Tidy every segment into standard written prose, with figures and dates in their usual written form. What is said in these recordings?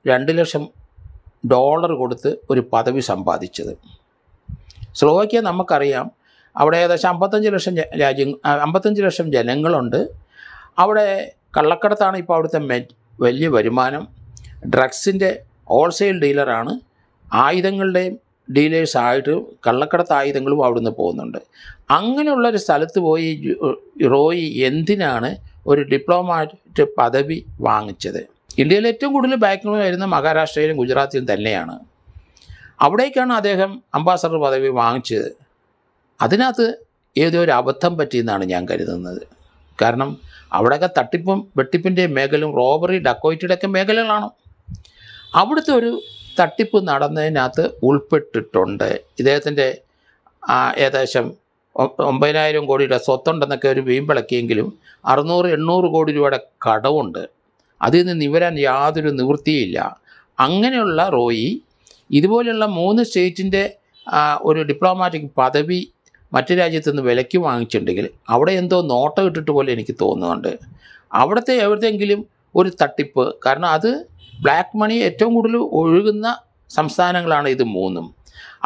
$2 ലക്ഷം കൊടുത്ത് ഒരു പദവി സമ്പാദിച്ചത്. സ്ലോവാക്യ നമുക്കറിയാം, അവിടെ ഏകദേശം 55 ലക്ഷം ജനങ്ങളുണ്ട്. അവിടെ കള്ളക്കടത്താണ് ഇപ്പോൾ അവിടുത്തെ വലിയ വരുമാനം. ഡ്രഗ്സിൻ്റെ ഹോൾസെയിൽ ഡീലറാണ്. ആയുധങ്ങളുടെയും ഡീലേഴ്സായിട്ട് കള്ളക്കടത്ത് ആയുധങ്ങളും അവിടുന്ന് പോകുന്നുണ്ട്. അങ്ങനെയുള്ളൊരു സ്ഥലത്ത് പോയി റോയി എന്തിനാണ് ഒരു ഡിപ്ലോമാറ്റ് പദവി വാങ്ങിച്ചത്? ഇന്ത്യയിൽ ഏറ്റവും കൂടുതൽ ബാങ്കുകൾ വരുന്ന മഹാരാഷ്ട്രയിലും ഗുജറാത്തിലും തന്നെയാണ്. അവിടേക്കാണ് അദ്ദേഹം അംബാസഡർ പദവി വാങ്ങിച്ചത്. അതിനകത്ത് ഏതോ ഒരു അബദ്ധം പറ്റിയെന്നാണ് ഞാൻ കരുതുന്നത്. കാരണം അവിടെയൊക്കെ തട്ടിപ്പും വെട്ടിപ്പിൻ്റെയും മേഖലയും റോബറി ഡക്കോയിറ്റിയുടെയൊക്കെ മേഖലകളാണ്. അവിടുത്തെ ഒരു തട്ടിപ്പ് നടന്നതിനകത്ത് ഉൾപ്പെട്ടിട്ടുണ്ട്. ഇദ്ദേഹത്തിൻ്റെ ഏകദേശം 9,000 കോടിയുടെ സ്വത്തുണ്ടെന്നൊക്കെ ഒരു വീമ്പിളക്കിയെങ്കിലും 600-800 കോടി രൂപയുടെ കടവുണ്ട്. അതിൽ നിന്ന് നിവരാൻ യാതൊരു നിവൃത്തിയില്ല. അങ്ങനെയുള്ള റോയി ഇതുപോലെയുള്ള 3 സ്റ്റേറ്റിൻ്റെ ഒരു ഡിപ്ലോമാറ്റിക് പദവി മറ്റു രാജ്യത്തുനിന്ന് വിലയ്ക്ക് വാങ്ങിച്ചിട്ടുണ്ടെങ്കിൽ അവിടെ എന്തോ നോട്ടം ഇട്ടിട്ട് പോലെ എനിക്ക് തോന്നുന്നുണ്ട്. അവിടുത്തെ എവിടെയെങ്കിലും ഒരു തട്ടിപ്പ്, കാരണം അത് ബ്ലാക്ക് മണി ഏറ്റവും കൂടുതൽ ഒഴുകുന്ന സംസ്ഥാനങ്ങളാണ് ഇത് 3.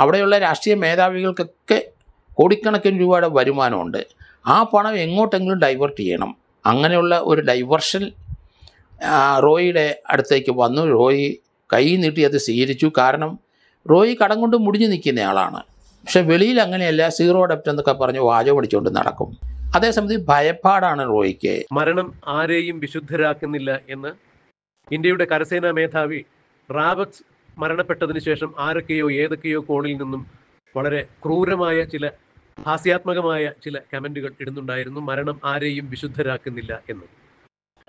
അവിടെയുള്ള രാഷ്ട്രീയ മേധാവികൾക്കൊക്കെ കോടിക്കണക്കിന് രൂപയുടെ വരുമാനമുണ്ട്. ആ പണം എങ്ങോട്ടെങ്കിലും ഡൈവേർട്ട് ചെയ്യണം. അങ്ങനെയുള്ള ഒരു ഡൈവേർഷൻ റോയിയുടെ അടുത്തേക്ക് വന്നു. റോയി കൈ നീട്ടി അത് സ്വീകരിച്ചു. കാരണം റോയി കടം കൊണ്ട് മുടിഞ്ഞു നിൽക്കുന്ന ആളാണ്. പക്ഷെ വെളിയിൽ അങ്ങനെയല്ല, സീറോ ഡെപ്റ്റ് എന്നൊക്കെ പറഞ്ഞ് വാചകം അടിച്ചുകൊണ്ട് നടക്കും. അതേസമയത്ത് ഭയപ്പാടാണ് റോയിക്ക്. മരണം ആരെയും വിശുദ്ധരാക്കുന്നില്ല എന്ന് ഇന്ത്യയുടെ കരസേനാ മേധാവി റാവത്ത് മരണപ്പെട്ടതിന് ശേഷം ആരൊക്കെയോ ഏതൊക്കെയോ കോണിൽ നിന്നും വളരെ ക്രൂരമായ ചില ഹാസ്യാത്മകമായ ചില കമന്റുകൾ ഇടുന്നുണ്ടായിരുന്നു. മരണം ആരെയും വിശുദ്ധരാക്കുന്നില്ല എന്ന്.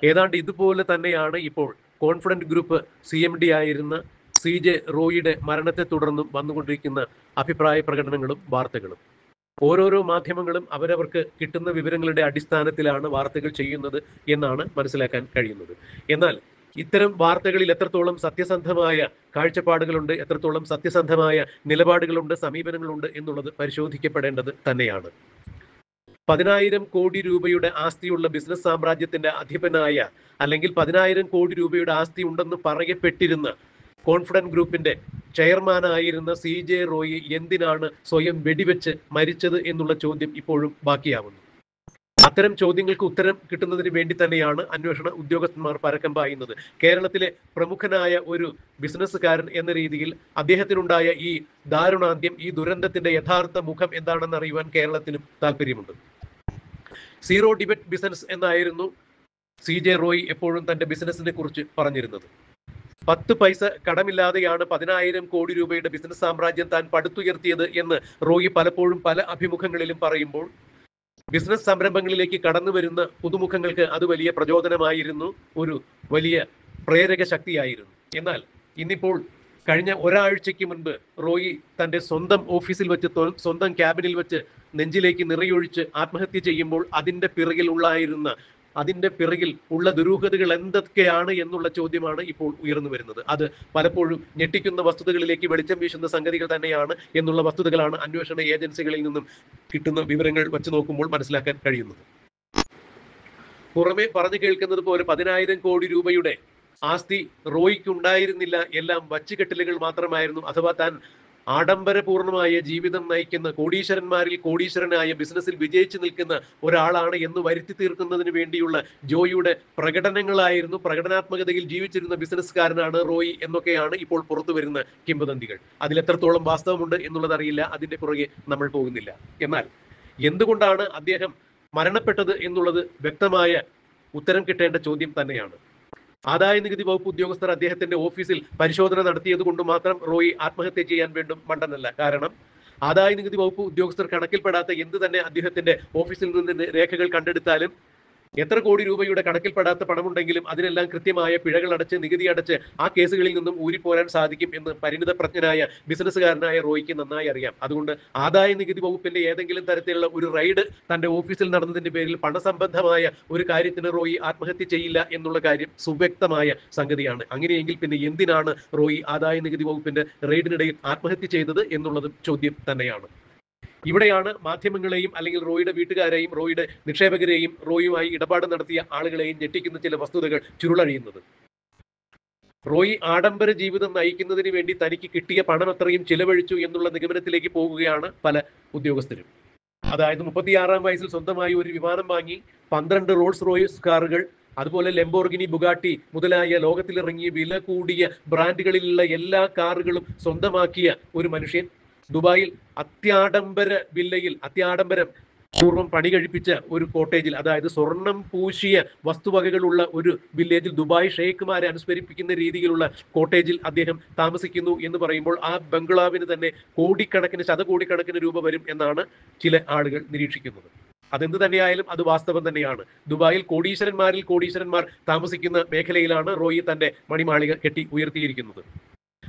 ഏതാണ്ട് ഇതുപോലെ തന്നെയാണ് ഇപ്പോൾ കോൺഫിഡന്റ് ഗ്രൂപ്പ് CMD ആയിരുന്ന CJ റോയിയുടെ മരണത്തെ തുടർന്നും വന്നുകൊണ്ടിരിക്കുന്ന അഭിപ്രായ പ്രകടനങ്ങളും വാർത്തകളും. ഓരോരോ മാധ്യമങ്ങളും അവരവർക്ക് കിട്ടുന്ന വിവരങ്ങളുടെ അടിസ്ഥാനത്തിലാണ് വാർത്തകൾ ചെയ്യുന്നത് എന്നാണ് മനസ്സിലാക്കാൻ കഴിയുന്നത്. എന്നാൽ ഇത്തരം വാർത്തകളിൽ എത്രത്തോളം സത്യസന്ധമായ കാഴ്ചപ്പാടുകളുണ്ട്, എത്രത്തോളം സത്യസന്ധമായ നിലപാടുകളുണ്ട്, സമീപനങ്ങളുണ്ട് എന്നുള്ളത് പരിശോധിക്കപ്പെടേണ്ടത് തന്നെയാണ്. 10,000 കോടി രൂപയുടെ ആസ്തിയുള്ള ബിസിനസ് സാമ്രാജ്യത്തിന്റെ അധിപനായ, അല്ലെങ്കിൽ 10,000 കോടി രൂപയുടെ ആസ്തി ഉണ്ടെന്ന് പറയപ്പെട്ടിരുന്ന കോൺഫിഡന്റ് ഗ്രൂപ്പിന്റെ ചെയർമാനായിരുന്ന CJ റോയി എന്തിനാണ് സ്വയം വെടിവെച്ച് മരിച്ചത് എന്നുള്ള ചോദ്യം ഇപ്പോഴും ബാക്കിയാവുന്നു. അത്തരം ചോദ്യങ്ങൾക്ക് ഉത്തരം കിട്ടുന്നതിന് വേണ്ടി തന്നെയാണ് അന്വേഷണ ഉദ്യോഗസ്ഥന്മാർ പരക്കം പായുന്നത്. കേരളത്തിലെ പ്രമുഖനായ ഒരു ബിസിനസ്സുകാരൻ എന്ന രീതിയിൽ അദ്ദേഹത്തിനുണ്ടായ ഈ ദാരുണാന്ത്യം, ഈ ദുരന്തത്തിന്റെ യഥാർത്ഥ മുഖം എന്താണെന്ന് അറിയുവാൻ കേരളത്തിനും താല്പര്യമുണ്ട്. സീറോ ഡിബറ്റ് ബിസിനസ് എന്നായിരുന്നു CJ റോയി എപ്പോഴും തന്റെ ബിസിനസിനെ കുറിച്ച് പറഞ്ഞിരുന്നത്. 10 പൈസ കടമില്ലാതെയാണ് 10,000 കോടി രൂപയുടെ ബിസിനസ് സാമ്രാജ്യം താൻ പടുത്തുയർത്തിയത് എന്ന് റോയി പലപ്പോഴും പല അഭിമുഖങ്ങളിലും പറയുമ്പോൾ, ബിസിനസ് സംരംഭങ്ങളിലേക്ക് കടന്നു വരുന്ന പുതുമുഖങ്ങൾക്ക് അത് വലിയ പ്രചോദനമായിരുന്നു, ഒരു വലിയ പ്രേരക ശക്തിയായിരുന്നു. എന്നാൽ ഇന്നിപ്പോൾ കഴിഞ്ഞ ഒരാഴ്ചയ്ക്ക് മുൻപ് റോയി തന്റെ സ്വന്തം ഓഫീസിൽ വെച്ച്, സ്വന്തം ക്യാബിനിൽ വെച്ച് നെഞ്ചിലേക്ക് നിറയൊഴിച്ച് ആത്മഹത്യ ചെയ്യുമ്പോൾ അതിന്റെ പിറകിൽ ഉള്ള ദുരൂഹതകൾ എന്തൊക്കെയാണ് എന്നുള്ള ചോദ്യമാണ് ഇപ്പോൾ ഉയർന്നു വരുന്നത്. അത് പലപ്പോഴും ഞെട്ടിക്കുന്ന വസ്തുതകളിലേക്ക് വെളിച്ചം വീശുന്ന സംഗതികൾ തന്നെയാണ് എന്നുള്ള വസ്തുതകളാണ് അന്വേഷണ ഏജൻസികളിൽ നിന്നും കിട്ടുന്ന വിവരങ്ങൾ വെച്ച് നോക്കുമ്പോൾ മനസ്സിലാക്കാൻ കഴിയുന്നത്. പുറമെ പറഞ്ഞു കേൾക്കുന്നത് പോലെ 10,000 കോടി രൂപയുടെ ആസ്തി റോയിക്ക് ഉണ്ടായിരുന്നില്ല, എല്ലാം വച്ചുകെട്ടലുകൾ മാത്രമായിരുന്നു. അഥവാ താൻ ആഡംബരപൂർണമായ ജീവിതം നയിക്കുന്ന, കോടീശ്വരന്മാരിൽ കോടീശ്വരനായ, ബിസിനസ്സിൽ വിജയിച്ചു നിൽക്കുന്ന ഒരാളാണ് എന്ന് വരുത്തി തീർക്കുന്നതിന് വേണ്ടിയുള്ള ജോയിയുടെ പ്രകടനങ്ങളായിരുന്നു. പ്രകടനാത്മകതയിൽ ജീവിച്ചിരുന്ന ബിസിനസ്സുകാരനാണ് റോയി എന്നൊക്കെയാണ് ഇപ്പോൾ പുറത്തു വരുന്ന കിംവദന്തികൾ. അതിലെത്രത്തോളം വാസ്തവമുണ്ട് എന്നുള്ളത് അറിയില്ല, അതിന്റെ പുറകെ നമ്മൾ പോകുന്നില്ല. എന്നാൽ എന്തുകൊണ്ടാണ് അദ്ദേഹം മരണപ്പെട്ടത് എന്നുള്ളത് വ്യക്തമായ ഉത്തരം കിട്ടേണ്ട ചോദ്യം തന്നെയാണ്. ആദായ നികുതി വകുപ്പ് ഉദ്യോഗസ്ഥർ അദ്ദേഹത്തിന്റെ ഓഫീസിൽ പരിശോധന നടത്തിയത് കൊണ്ട് മാത്രം റോയി ആത്മഹത്യ ചെയ്യാൻ വേണ്ടും മണ്ടനല്ല. കാരണം ആദായ നികുതി വകുപ്പ് ഉദ്യോഗസ്ഥർ കണക്കിൽപ്പെടാത്ത എന്ത് തന്നെ അദ്ദേഹത്തിന്റെ ഓഫീസിൽ നിന്ന് രേഖകൾ കണ്ടെടുത്താലും, എത്ര കോടി രൂപയുടെ കണക്കിൽപ്പെടാത്ത പണമുണ്ടെങ്കിലും അതിനെല്ലാം കൃത്യമായ പിഴകൾ അടച്ച്, നികുതി അടച്ച് ആ കേസുകളിൽ നിന്നും ഊരിപ്പോരാൻ സാധിക്കും എന്ന് പരിണിത പ്രജ്ഞനായ ബിസിനസ്സുകാരനായ റോയിക്ക് നന്നായി അറിയാം. അതുകൊണ്ട് ആദായ നികുതി വകുപ്പിന്റെ ഏതെങ്കിലും തരത്തിലുള്ള ഒരു റെയ്ഡ് തന്റെ ഓഫീസിൽ നടന്നതിന്റെ പേരിൽ പണസംബന്ധമായ ഒരു കാര്യത്തിന് റോയി ആത്മഹത്യ ചെയ്യില്ല എന്നുള്ള കാര്യം സുവ്യക്തമായ സംഗതിയാണ്. അങ്ങനെയെങ്കിൽ പിന്നെ എന്തിനാണ് റോയി ആദായ നികുതി വകുപ്പിന്റെ റെയ്ഡിനിടയിൽ ആത്മഹത്യ ചെയ്തത് എന്നുള്ളതും ചോദ്യം തന്നെയാണ്. ഇവിടെയാണ് മാധ്യമങ്ങളെയും അല്ലെങ്കിൽ റോയിയുടെ വീട്ടുകാരെയും റോയിയുടെ നിക്ഷേപകരെയും റോയുമായി ഇടപാട് നടത്തിയ ആളുകളെയും ഞെട്ടിക്കുന്ന ചില വസ്തുതകൾ ചുരുളഴിയുന്നത്. റോയി ആഡംബര ജീവിതം നയിക്കുന്നതിന് വേണ്ടി തനിക്ക് കിട്ടിയ പണം അത്രയും ചിലവഴിച്ചു എന്നുള്ള നിഗമനത്തിലേക്ക് പോകുകയാണ് പല ഉദ്യോഗസ്ഥരും. അതായത് 36-ാം വയസ്സിൽ സ്വന്തമായി ഒരു വിമാനം വാങ്ങി, 12 റോൾസ് റോയ്സ് കാറുകൾ, അതുപോലെ ലെംബോർഗിനി, ബുഗാട്ടി മുതലായ ലോകത്തിലിറങ്ങിയ വില കൂടിയ ബ്രാൻഡുകളിലുള്ള എല്ലാ കാറുകളും സ്വന്തമാക്കിയ ഒരു മനുഷ്യൻ, ദുബായിൽ അത്യാഡംബര വില്ലയിൽ അത്യാഡംബരം പൂർവ്വം പണി കഴിപ്പിച്ച ഒരു കോട്ടേജിൽ, അതായത് സ്വർണം പൂശിയ വസ്തുവകകളുള്ള ഒരു വില്ലേജിൽ, ദുബായ് ഷെയ്ഖുമാരെ അനുസ്മരിപ്പിക്കുന്ന രീതിയിലുള്ള കോട്ടേജിൽ അദ്ദേഹം താമസിക്കുന്നു എന്ന് പറയുമ്പോൾ ആ ബംഗ്ലാവിന് തന്നെ കോടിക്കണക്കിന് ശതകോടിക്കണക്കിന് രൂപ വരും എന്നാണ് ചില ആളുകൾ നിരീക്ഷിക്കുന്നത്. അതെന്ത് തന്നെയായാലും അത് വാസ്തവം തന്നെയാണ്. ദുബായിൽ കോടീശ്വരന്മാരിൽ കോടീശ്വരന്മാർ താമസിക്കുന്ന മേഖലയിലാണ് റോയി തന്റെ മണിമാളിക കെട്ടി ഉയർത്തിയിരിക്കുന്നത്.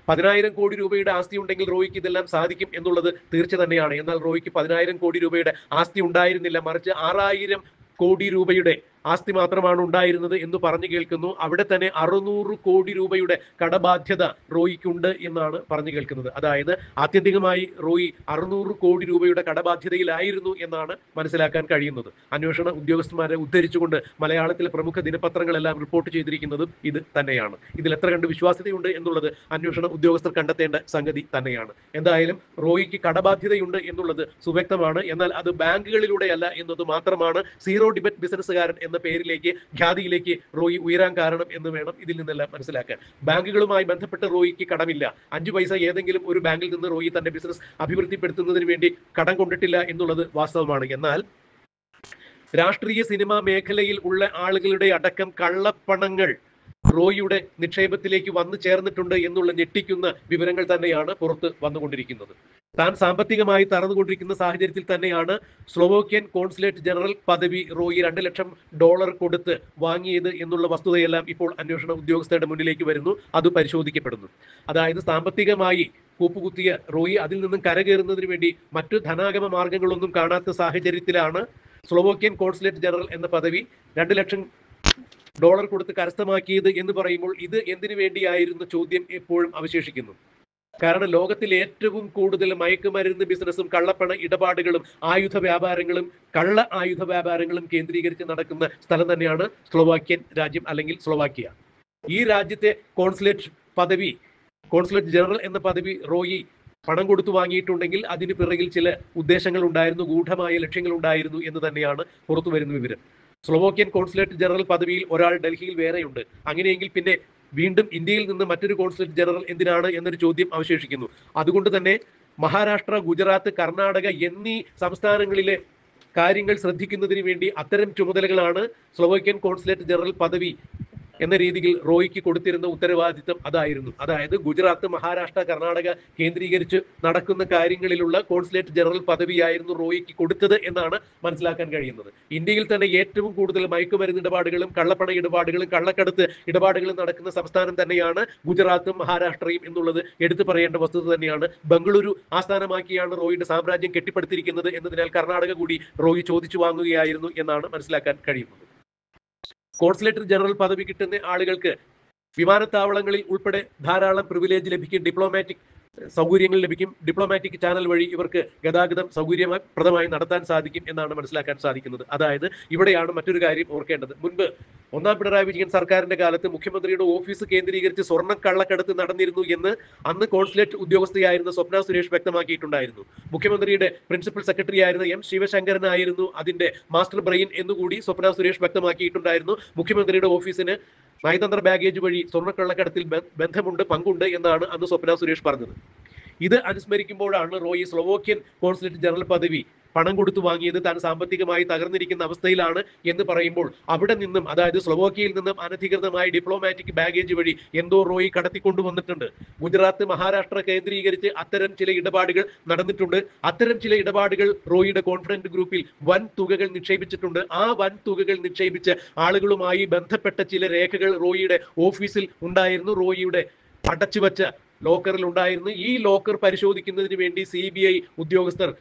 10,000 കോടി രൂപയുടെ ആസ്തി ഉണ്ടെങ്കിൽ റോയിക്ക് ഇതെല്ലാം സാധിക്കും എന്നുള്ളത് തീർച്ച തന്നെയാണ്. എന്നാൽ റോയിക്ക് 10,000 കോടി രൂപയുടെ ആസ്തി ഉണ്ടായിരുന്നില്ല, മറിച്ച് 6,000 കോടി രൂപയുടെ ആസ്തി മാത്രമാണ് ഉണ്ടായിരുന്നത് എന്ന് പറഞ്ഞു കേൾക്കുന്നു. അവിടെ തന്നെ 600 കോടി രൂപയുടെ കടബാധ്യത റോയിക്കുണ്ട് എന്നാണ് പറഞ്ഞു കേൾക്കുന്നത്. അതായത് ആത്യന്തികമായി റോയി 600 കോടി രൂപയുടെ കടബാധ്യതയിലായിരുന്നു എന്നാണ് മനസ്സിലാക്കാൻ കഴിയുന്നത്. അന്വേഷണ ഉദ്യോഗസ്ഥന്മാരെ ഉദ്ധരിച്ചുകൊണ്ട് മലയാളത്തിലെ പ്രമുഖ ദിനപത്രങ്ങളെല്ലാം റിപ്പോർട്ട് ചെയ്തിരിക്കുന്നതും ഇത് തന്നെയാണ്. ഇതിൽ എത്ര കണ്ട് വിശ്വാസ്യതയുണ്ട് എന്നുള്ളത് അന്വേഷണ ഉദ്യോഗസ്ഥർ കണ്ടെത്തേണ്ട സംഗതി തന്നെയാണ്. എന്തായാലും റോയിക്ക് കടബാധ്യതയുണ്ട് എന്നുള്ളത് സുവ്യക്തമാണ്. എന്നാൽ അത് ബാങ്കുകളിലൂടെയല്ല എന്നത് മാത്രമാണ് സീറോ ഡിബറ്റ് ബിസിനസ്സുകാരൻ എന്ന പേരിലേക്ക്, ഖ്യാതിയിലേക്ക് റോയി ഉയരാൻ കാരണം എന്ന് വേണം ഇതിൽ നിന്നെല്ലാം മനസ്സിലാക്കാൻ. ബാങ്കുകളുമായി ബന്ധപ്പെട്ട് റോയിക്ക് കടമില്ല. 5 പൈസ ഏതെങ്കിലും ഒരു ബാങ്കിൽ നിന്ന് റോയി തന്റെ ബിസിനസ് അഭിവൃദ്ധിപ്പെടുത്തുന്നതിന് വേണ്ടി കടം കൊണ്ടിട്ടില്ല എന്നുള്ളത് വാസ്തവമാണ്. എന്നാൽ രാഷ്ട്രീയ സിനിമാ മേഖലയിൽ ഉള്ള ആളുകളുടെ അടക്കം കള്ളപ്പണങ്ങൾ റോയിയുടെ നിക്ഷേപത്തിലേക്ക് വന്നു ചേർന്നിട്ടുണ്ട് എന്നുള്ള ഞെട്ടിക്കുന്ന വിവരങ്ങൾ തന്നെയാണ് പുറത്ത് വന്നുകൊണ്ടിരിക്കുന്നത്. താൻ സാമ്പത്തികമായി തറന്നുകൊണ്ടിരിക്കുന്ന സാഹചര്യത്തിൽ തന്നെയാണ് സ്ലോവാക്യൻ കോൺസുലേറ്റ് ജനറൽ പദവി റോയി $2 ലക്ഷം കൊടുത്ത് വാങ്ങിയത് എന്നുള്ള വസ്തുതയെല്ലാം ഇപ്പോൾ അന്വേഷണ ഉദ്യോഗസ്ഥരുടെ മുന്നിലേക്ക് വരുന്നു. അത് പരിശോധിക്കപ്പെടുന്നു. അതായത് സാമ്പത്തികമായി കൂപ്പുകുത്തിയ റോയി അതിൽ നിന്നും കരകയറുന്നതിന് വേണ്ടി മറ്റു ധനാഗമ മാർഗങ്ങളൊന്നും കാണാത്ത സാഹചര്യത്തിലാണ് സ്ലോവാക്യൻ കോൺസുലേറ്റ് ജനറൽ എന്ന പദവി $2 ലക്ഷം കൊടുത്ത് കരസ്ഥമാക്കിയത് എന്ന് പറയുമ്പോൾ ഇത് എന്തിനു വേണ്ടിയായിരുന്ന ചോദ്യം എപ്പോഴും അവശേഷിക്കുന്നു. കാരണം ലോകത്തിൽ ഏറ്റവും കൂടുതൽ മയക്കുമരുന്ന് ബിസിനസ്സും കള്ളപ്പണ ഇടപാടുകളും ആയുധ വ്യാപാരങ്ങളും കള്ള ആയുധ വ്യാപാരങ്ങളും കേന്ദ്രീകരിച്ച് നടക്കുന്ന സ്ഥലം തന്നെയാണ് സ്ലോവാക്യൻ രാജ്യം, അല്ലെങ്കിൽ സ്ലോവാക്യ. ഈ രാജ്യത്തെ കോൺസുലേറ്റ് ജനറൽ എന്ന പദവി റോയി പണം കൊടുത്തു വാങ്ങിയിട്ടുണ്ടെങ്കിൽ അതിന് പിറകിൽ ചില ഉദ്ദേശങ്ങൾ ഉണ്ടായിരുന്നു, ഗൂഢമായ ലക്ഷ്യങ്ങൾ ഉണ്ടായിരുന്നു എന്ന് തന്നെയാണ് പുറത്തു വരുന്ന വിവരം. സ്ലോവാക്യൻ കോൺസുലേറ്റ് ജനറൽ പദവിയിൽ ഒരാൾ ഡൽഹിയിൽ വേറെയുണ്ട്. അങ്ങനെയെങ്കിൽ പിന്നെ വീണ്ടും ഇന്ത്യയിൽ നിന്ന് മറ്റൊരു കോൺസുലേറ്റ് ജനറൽ എന്തിനാണ് എന്നൊരു ചോദ്യം അവശേഷിക്കുന്നു. അതുകൊണ്ട് തന്നെ മഹാരാഷ്ട്ര, ഗുജറാത്ത്, കർണാടക എന്നീ സംസ്ഥാനങ്ങളിലെ കാര്യങ്ങൾ ശ്രദ്ധിക്കുന്നതിന് വേണ്ടി അത്തരം ചുമതലകളാണ് സ്ലോവാക്യൻ കോൺസുലേറ്റ് ജനറൽ പദവി എന്ന രീതിയിൽ റോയിക്ക് കൊടുത്തിരുന്ന ഉത്തരവാദിത്തം അതായിരുന്നു. അതായത് ഗുജറാത്ത്, മഹാരാഷ്ട്ര, കർണാടക കേന്ദ്രീകരിച്ച് നടക്കുന്ന കാര്യങ്ങളിലുള്ള കോൺസുലേറ്റ് ജനറൽ പദവിയായിരുന്നു റോയിക്ക് കൊടുത്തത് എന്നാണ് മനസ്സിലാക്കാൻ കഴിയുന്നത്. ഇന്ത്യയിൽ തന്നെ ഏറ്റവും കൂടുതൽ മയക്കുമരുന്ന് ഇടപാടുകളും കള്ളപ്പണ ഇടപാടുകളും കള്ളക്കടത്ത് ഇടപാടുകളും നടക്കുന്ന സംസ്ഥാനം തന്നെയാണ് ഗുജറാത്തും മഹാരാഷ്ട്രയും എന്നുള്ളത് എടുത്തു പറയേണ്ട വസ്തുത തന്നെയാണ്. ബംഗളൂരു ആസ്ഥാനമാക്കിയാണ് റോയിയുടെ സാമ്രാജ്യം കെട്ടിപ്പടുത്തിരിക്കുന്നത് എന്നതിനാൽ കർണാടക കൂടി റോയി ചോദിച്ചു വാങ്ങുകയായിരുന്നു എന്നാണ് മനസ്സിലാക്കാൻ കഴിയുന്നത്. കോൺസുലേറ്റ് ജനറൽ പദവി കിട്ടുന്ന ആളുകൾക്ക് വിമാനത്താവളങ്ങളിൽ ഉൾപ്പെടെ ധാരാളം പ്രിവിലേജ് ലഭിക്കും, ഡിപ്ലോമാറ്റിക് സൗകര്യങ്ങൾ ലഭിക്കും. ഡിപ്ലോമാറ്റിക് ചാനൽ വഴി ഇവർക്ക് ഗതാഗതം സൗകര്യപ്രദമായി നടത്താൻ സാധിക്കും എന്നാണ് മനസ്സിലാക്കാൻ സാധിക്കുന്നത്. അതായത് ഇവിടെയാണ് മറ്റൊരു കാര്യം ഓർക്കേണ്ടത്. മുൻപ് 1ാം പിണറായി വിജയൻ സർക്കാരിന്റെ കാലത്ത് മുഖ്യമന്ത്രിയുടെ ഓഫീസ് കേന്ദ്രീകരിച്ച് സ്വർണ്ണക്കള്ളക്കടത്ത് നടന്നിരുന്നു എന്ന് അന്ന് കോൺസുലേറ്റ് ഉദ്യോഗസ്ഥയായിരുന്ന സ്വപ്ന സുരേഷ് വ്യക്തമാക്കിയിട്ടുണ്ടായിരുന്നു. മുഖ്യമന്ത്രിയുടെ പ്രിൻസിപ്പൽ സെക്രട്ടറി ആയിരുന്ന M. ശിവശങ്കരനായിരുന്നു അതിന്റെ മാസ്റ്റർ ബ്രെയിൻ എന്നുകൂടി സ്വപ്ന സുരേഷ് വ്യക്തമാക്കിയിട്ടുണ്ടായിരുന്നു. മുഖ്യമന്ത്രിയുടെ ഓഫീസിന് നയതന്ത്ര ബാഗേജ് വഴി സ്വർണ്ണക്കള്ളക്കടത്തിൽ ബന്ധമുണ്ട്, പങ്കുണ്ട് എന്നാണ് അന്ന് സ്വപ്ന സുരേഷ് പറഞ്ഞത്. ഇത് അനുസ്മരിക്കുമ്പോഴാണ് റോയി സ്ലോവാക്യൻ കോൺസുലേറ്റ് ജനറൽ പദവി പണം കൊടുത്തു വാങ്ങിയത് താൻ സാമ്പത്തികമായി തകർന്നിരിക്കുന്ന അവസ്ഥയിലാണ് എന്ന് പറയുമ്പോൾ അവിടെ നിന്നും, അതായത് സ്ലോവാക്യയിൽ നിന്നും അനധികൃതമായി ഡിപ്ലോമാറ്റിക് ബാഗേജ് വഴി എന്തോ റോയി കടത്തിക്കൊണ്ടുവന്നിട്ടുണ്ട്. ഗുജറാത്ത്, മഹാരാഷ്ട്ര കേന്ദ്രീകരിച്ച് അത്തരം ചില ഇടപാടുകൾ നടന്നിട്ടുണ്ട്. അത്തരം ചില ഇടപാടുകൾ റോയിയുടെ കോൺഫിഡന്റ് ഗ്രൂപ്പിൽ വൻ തുകകൾ നിക്ഷേപിച്ചിട്ടുണ്ട്. ആ വൻ തുകകൾ നിക്ഷേപിച്ച ആളുകളുമായി ബന്ധപ്പെട്ട ചില രേഖകൾ റോയിയുടെ ഓഫീസിൽ ഉണ്ടായിരുന്നു, റോയിയുടെ അടച്ചുവച്ച ലോക്കറിൽ ഉണ്ടായിരുന്നു. ഈ ലോക്കർ പരിശോധിക്കുന്നതിന് വേണ്ടി CBI ഉദ്യോഗസ്ഥർ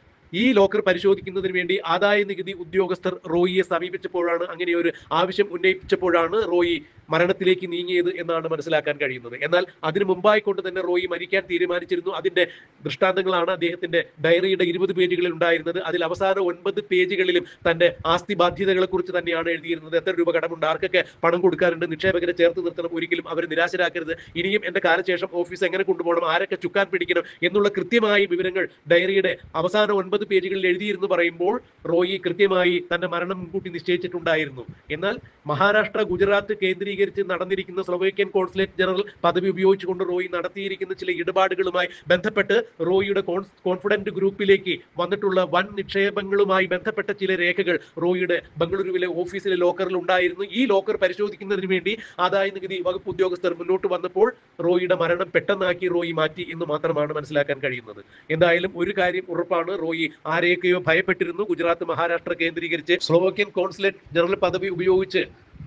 ഈ ലോക്കർ പരിശോധിക്കുന്നതിന് വേണ്ടി ആദായ നികുതി ഉദ്യോഗസ്ഥർ റോയിയെ സമീപിച്ചപ്പോഴാണ്, അങ്ങനെ ഒരു ആവശ്യം ഉന്നയിച്ചപ്പോഴാണ് റോയി മരണത്തിലേക്ക് നീങ്ങിയത് എന്നാണ് മനസ്സിലാക്കാൻ കഴിയുന്നത്. എന്നാൽ അതിനു മുമ്പായിക്കൊണ്ട് തന്നെ റോയി മരിക്കാൻ തീരുമാനിച്ചിരുന്നു. അതിന്റെ ദൃഷ്ടാന്തങ്ങളാണ് അദ്ദേഹത്തിന്റെ ഡയറിയുടെ 20 പേജുകളിൽ ഉണ്ടായിരുന്നത്. അതിൽ അവസാന 9 പേജുകളിലും തന്റെ ആസ്തി ബാധ്യതകളെ കുറിച്ച് തന്നെയാണ് എഴുതിയിരുന്നത്. എത്ര രൂപ കടമുണ്ട്, ആർക്കൊക്കെ പണം കൊടുക്കാറുണ്ട്, നിക്ഷേപകരെ ചേർത്ത് നിർത്തണം, ഒരിക്കലും അവർ നിരാശരാക്കരുത്, ഇനിയും എന്റെ കാലശേഷം ഓഫീസ് എങ്ങനെ കൊണ്ടുപോകണം, ആരൊക്കെ ചുക്കാൻ പിടിക്കണം എന്നുള്ള കൃത്യമായ വിവരങ്ങൾ ഡയറിയുടെ അവസാന 9 പേജുകളിൽ എഴുതിയിരുന്നു പറയുമ്പോൾ റോയി കൃത്യമായി തന്റെ മരണം മുൻകൂട്ടി നിശ്ചയിച്ചിട്ടുണ്ടായിരുന്നു. എന്നാൽ മഹാരാഷ്ട്ര, ഗുജറാത്ത് കേന്ദ്രീകരിച്ച് നടന്നിരിക്കുന്ന സ്ലോവേക്കിയൻ കോൺസുലേറ്റ് ജനറൽ പദവി ഉപയോഗിച്ചുകൊണ്ട് റോയി നടത്തിയിരിക്കുന്ന ചില ഇടപാടുകളുമായി ബന്ധപ്പെട്ട് റോയിയുടെ കോൺഫിഡന്റ് ഗ്രൂപ്പിലേക്ക് വന്നിട്ടുള്ള വൻ നിക്ഷേപങ്ങളുമായി ബന്ധപ്പെട്ട ചില രേഖകൾ റോയിയുടെ ബംഗളൂരുവിലെ ഓഫീസിലെ ലോക്കറിൽ ഉണ്ടായിരുന്നു. ഈ ലോക്കർ പരിശോധിക്കുന്നതിന് വേണ്ടി ആദായ നികുതി വകുപ്പ് ഉദ്യോഗസ്ഥർ മുന്നോട്ട് വന്നപ്പോൾ റോയിയുടെ മരണം പെട്ടെന്നാക്കി റോയി മാറ്റി എന്ന് മാത്രമാണ് മനസ്സിലാക്കാൻ കഴിയുന്നത്. എന്തായാലും ഒരു കാര്യം ഉറപ്പാണ്, റോയി ആരെയൊക്കെയോ ഭയപ്പെട്ടിരുന്നു. ഗുജറാത്ത്, മഹാരാഷ്ട്ര കേന്ദ്രീകരിച്ച് സ്ലോവാക്യൻ കോൺസുലേറ്റ് ജനറൽ പദവി ഉപയോഗിച്ച്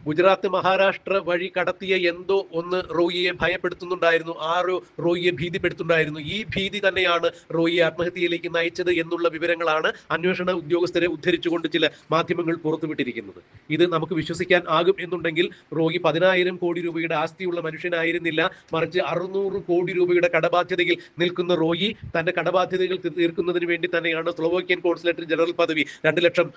ഗുജറാത്ത്, മഹാരാഷ്ട്ര വഴി കടത്തിയ എന്തോ ഒന്ന് റോയിയെ ഭയപ്പെടുത്തുന്നുണ്ടായിരുന്നു, ആരോ റോയിയെ ഭീതിപ്പെടുത്തുന്നുണ്ടായിരുന്നു. ഈ ഭീതി തന്നെയാണ് റോയിയെ ആത്മഹത്യയിലേക്ക് നയിച്ചത് എന്നുള്ള വിവരങ്ങളാണ് അന്വേഷണ ഉദ്യോഗസ്ഥരെ ഉദ്ധരിച്ചുകൊണ്ട് ചില മാധ്യമങ്ങൾ പുറത്തുവിട്ടിരിക്കുന്നത്. ഇത് നമുക്ക് വിശ്വസിക്കാൻ ആകും എന്നുണ്ടെങ്കിൽ റോയി 10,000 കോടി രൂപയുടെ ആസ്തിയുള്ള മനുഷ്യനായിരുന്നില്ല, മറിച്ച് 600 കോടി രൂപയുടെ കടബാധ്യതയിൽ നിൽക്കുന്ന റോയി തന്റെ കടബാധ്യതകൾ തീർക്കുന്നതിന് വേണ്ടി തന്നെയാണ് സ്ലോവാക്യൻ കോൺസുലേറ്റ് ജനറൽ പദവി $2 ലക്ഷം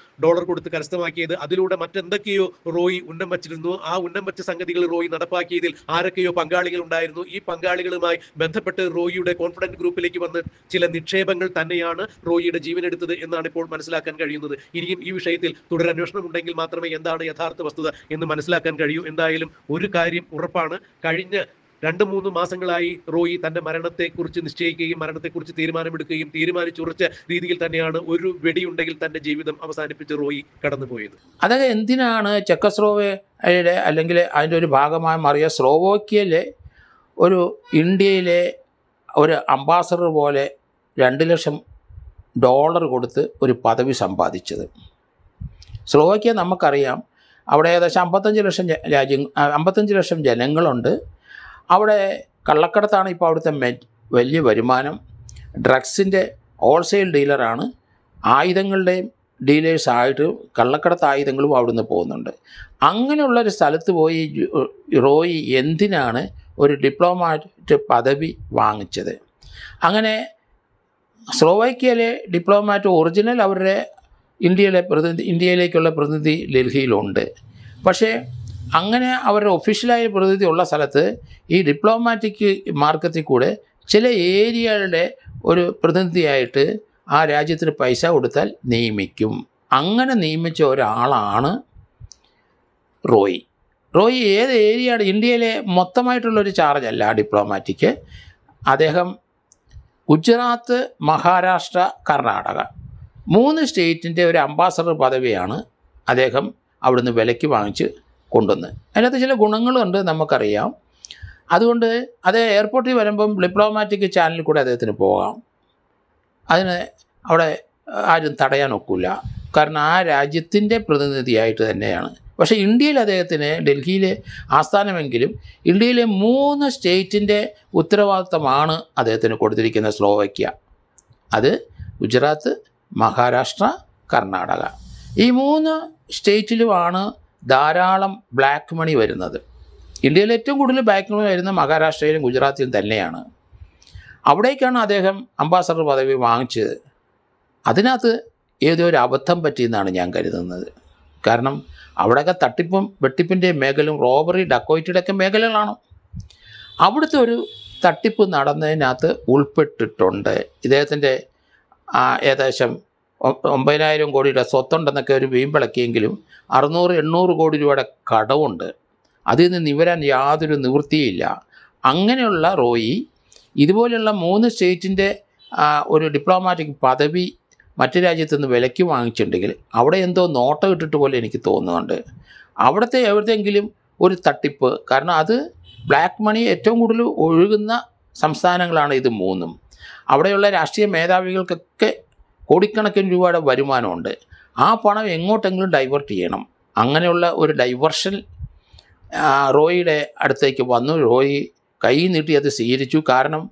കൊടുത്ത് കരസ്ഥമാക്കിയത്. അതിലൂടെ മറ്റെന്തൊക്കെയോ റോയി ഉന്നം വച്ചിരുന്നു. ആ ഉന്നം വച്ച സംഗതികൾ റോയി നടപ്പാക്കിയതിൽ ആരൊക്കെയോ പങ്കാളികൾ ഉണ്ടായിരുന്നു. ഈ പങ്കാളികളുമായി ബന്ധപ്പെട്ട് റോയിയുടെ കോൺഫിഡന്റ് ഗ്രൂപ്പിലേക്ക് വന്ന് ചില നിക്ഷേപങ്ങൾ തന്നെയാണ് റോയിയുടെ ജീവനെടുത്തത് എന്നാണ് ഇപ്പോൾ മനസ്സിലാക്കാൻ കഴിയുന്നത്. ഇനിയും ഈ വിഷയത്തിൽ തുടരന്വേഷണം ഉണ്ടെങ്കിൽ മാത്രമേ എന്താണ് യഥാർത്ഥ വസ്തുത എന്ന് മനസ്സിലാക്കാൻ കഴിയൂ. എന്തായാലും ഒരു കാര്യം ഉറപ്പാണ്, കഴിഞ്ഞ 2-3 മാസങ്ങളായി റോയി തന്റെ മരണത്തെക്കുറിച്ച് നിശ്ചയിക്കുകയും മരണത്തെക്കുറിച്ച് തീരുമാനമെടുക്കുകയും തീരുമാനിച്ചുറച്ച രീതിയിൽ തന്നെയാണ് ഒരു വെടിയുണ്ടെങ്കിൽ തന്റെ ജീവിതം അവസാനിപ്പിച്ച് റോയി കടന്നുപോയത്. അതൊക്കെ എന്തിനാണ് ചെക്കോസ്ലോവാക്യയുടെ അല്ലെങ്കിൽ അതിൻ്റെ ഒരു ഭാഗമായി മാറിയ സ്ലോവാക്യയിലെ ഒരു ഇന്ത്യയിലെ ഒരു അംബാസഡർ പോലെ $2 ലക്ഷം കൊടുത്ത് ഒരു പദവി സമ്പാദിച്ചത്? സ്ലോവാക്യ നമുക്കറിയാം, അവിടെ ഏകദേശം 55 ലക്ഷം ജനങ്ങളുണ്ട്. അവിടെ കള്ളക്കടത്താണ് ഇപ്പോൾ അവിടുത്തെ വലിയ വരുമാനം. ഡ്രഗ്സിൻ്റെ ഹോൾസെയിൽ ഡീലറാണ്. ആയുധങ്ങളുടെയും ഡീലേഴ്സായിട്ട് കള്ളക്കടത്ത് ആയുധങ്ങളും അവിടുന്ന് പോകുന്നുണ്ട്. അങ്ങനെയുള്ളൊരു സ്ഥലത്ത് പോയി റോയി എന്തിനാണ് ഒരു ഡിപ്ലോമാറ്റ് പദവി വാങ്ങിച്ചത്? അങ്ങനെ സ്ലോവാക്യയിലെ ഡിപ്ലോമാറ്റ് ഒറിജിനൽ അവരുടെ ഇന്ത്യയിലേക്കുള്ള പ്രതിനിധി ഡൽഹിയിലുണ്ട്. പക്ഷേ അങ്ങനെ അവരുടെ ഒഫീഷ്യലായ പ്രതിനിധി ഉള്ള സ്ഥലത്ത് ഈ ഡിപ്ലോമാറ്റിക് മാർഗത്തിൽ കൂടെ ചില ഏരിയകളുടെ ഒരു പ്രതിനിധിയായിട്ട് ആ രാജ്യത്തിന് പൈസ കൊടുത്താൽ നിയമിക്കും. അങ്ങനെ നിയമിച്ച ഒരാളാണ് റോയി. റോയി ഏത് ഏരിയയാണ്? ഇന്ത്യയിലെ മൊത്തമായിട്ടുള്ളൊരു ചാർജല്ല ഡിപ്ലോമാറ്റിക്ക്. അദ്ദേഹം ഗുജറാത്ത്, മഹാരാഷ്ട്ര, കർണാടക 3 സ്റ്റേറ്റിൻ്റെ ഒരു അംബാസഡർ പദവിയാണ് അദ്ദേഹം അവിടുന്ന് വിലയ്ക്ക് വാങ്ങിച്ച് കൊണ്ടുവന്ന്. അതിനകത്ത് ചില ഗുണങ്ങളുണ്ട് നമുക്കറിയാം. അതുകൊണ്ട് അത് എയർപോർട്ടിൽ വരുമ്പം ഡിപ്ലോമാറ്റിക് ചാനലിൽ കൂടെ അദ്ദേഹത്തിന് പോകാം. അതിന് അവിടെ ആരും തടയാൻ ഒക്കില്ല, കാരണം ആ രാജ്യത്തിൻ്റെ പ്രതിനിധിയായിട്ട് തന്നെയാണ്. പക്ഷേ ഇന്ത്യയിൽ അദ്ദേഹത്തിന് ഡൽഹിയിലെ ആസ്ഥാനമെങ്കിലും ഇന്ത്യയിലെ 3 സ്റ്റേറ്റിൻ്റെ ഉത്തരവാദിത്തമാണ് അദ്ദേഹത്തിന് കൊടുത്തിരിക്കുന്ന സ്ലോവാക്യ. അത് ഗുജറാത്ത്, മഹാരാഷ്ട്ര, കർണാടക. ഈ 3 സ്റ്റേറ്റിലുമാണ് ധാരാളം ബ്ലാക്ക് മണി വരുന്നത്. ഇന്ത്യയിൽ ഏറ്റവും കൂടുതൽ ബ്ലാക്ക് മണി വരുന്നത് മഹാരാഷ്ട്രയിലും ഗുജറാത്തിലും തന്നെയാണ്. അവിടേക്കാണ് അദ്ദേഹം അംബാസഡർ പദവി വാങ്ങിച്ചത്. അതിനകത്ത് ഏതോ ഒരു അബദ്ധം പറ്റിയെന്നാണ് ഞാൻ കരുതുന്നത്. കാരണം അവിടെയൊക്കെ തട്ടിപ്പും വെട്ടിപ്പിൻ്റെ മേഖലയും റോബറി, ഡക്കോയിറ്റിയുടെയൊക്കെ മേഖലകളാണ്. അവിടുത്തെ ഒരു തട്ടിപ്പ് നടന്നതിനകത്ത് ഉൾപ്പെട്ടിട്ടുണ്ട്. ഇദ്ദേഹത്തിൻ്റെ ഏകദേശം 9,000 കോടിയുടെ സ്വത്തുണ്ടെന്നൊക്കെ ഒരു വീമ്പിളക്കിയെങ്കിലും 600-800 കോടി രൂപയുടെ കടവുണ്ട്. അതിൽ നിന്ന് നിവരാൻ യാതൊരു നിവൃത്തിയില്ല. അങ്ങനെയുള്ള റോയി ഇതുപോലെയുള്ള 3 സ്റ്റേറ്റിൻ്റെ ഒരു ഡിപ്ലോമാറ്റിക് പദവി മറ്റു രാജ്യത്തു നിന്ന് വിലയ്ക്ക് വാങ്ങിച്ചിട്ടുണ്ടെങ്കിൽ അവിടെ എന്തോ നോട്ടം ഇട്ടിട്ട് പോലെ എനിക്ക് തോന്നുന്നുണ്ട്. അവിടുത്തെ എവിടെയെങ്കിലും ഒരു തട്ടിപ്പ്, കാരണം അത് ബ്ലാക്ക് മണി ഏറ്റവും കൂടുതൽ ഒഴുകുന്ന സംസ്ഥാനങ്ങളാണ് ഇത് 3. അവിടെയുള്ള രാഷ്ട്രീയ മേധാവികൾക്കൊക്കെ കോടിക്കണക്കിന് രൂപയുടെ വരുമാനമുണ്ട്. ആ പണം എങ്ങോട്ടെങ്കിലും ഡൈവേർട്ട് ചെയ്യണം. അങ്ങനെയുള്ള ഒരു ഡൈവേർഷൻ റോയിയുടെ അടുത്തേക്ക് വന്നു. റോയി കൈ നീട്ടി അത് സ്വീകരിച്ചു. കാരണം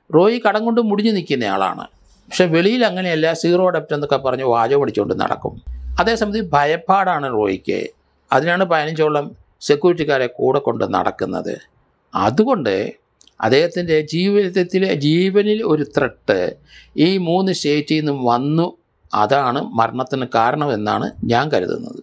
റോയി കടം കൊണ്ട് മുടിഞ്ഞു നിൽക്കുന്നയാളാണ്. പക്ഷെ വെളിയിൽ അങ്ങനെയല്ല, സീറോ ഡെപ്റ്റ് എന്നൊക്കെ പറഞ്ഞ് വാചകം പഠിച്ചുകൊണ്ട് നടക്കും. അതേസമയത്ത് ഭയപ്പാടാണ് റോയിക്ക്. അതിനാണ് 15ഓളം സെക്യൂരിറ്റിക്കാരെ കൂടെ കൊണ്ട് നടക്കുന്നത്. അതുകൊണ്ട് അദ്ദേഹത്തിൻ്റെ ജീവനിൽ ഒരു ത്രെട്ട് ഈ 3 സ്റ്റേറ്റിൽ നിന്നും വന്നു. അതാണ് മരണത്തിന് കാരണമെന്നാണ് ഞാൻ കരുതുന്നത്.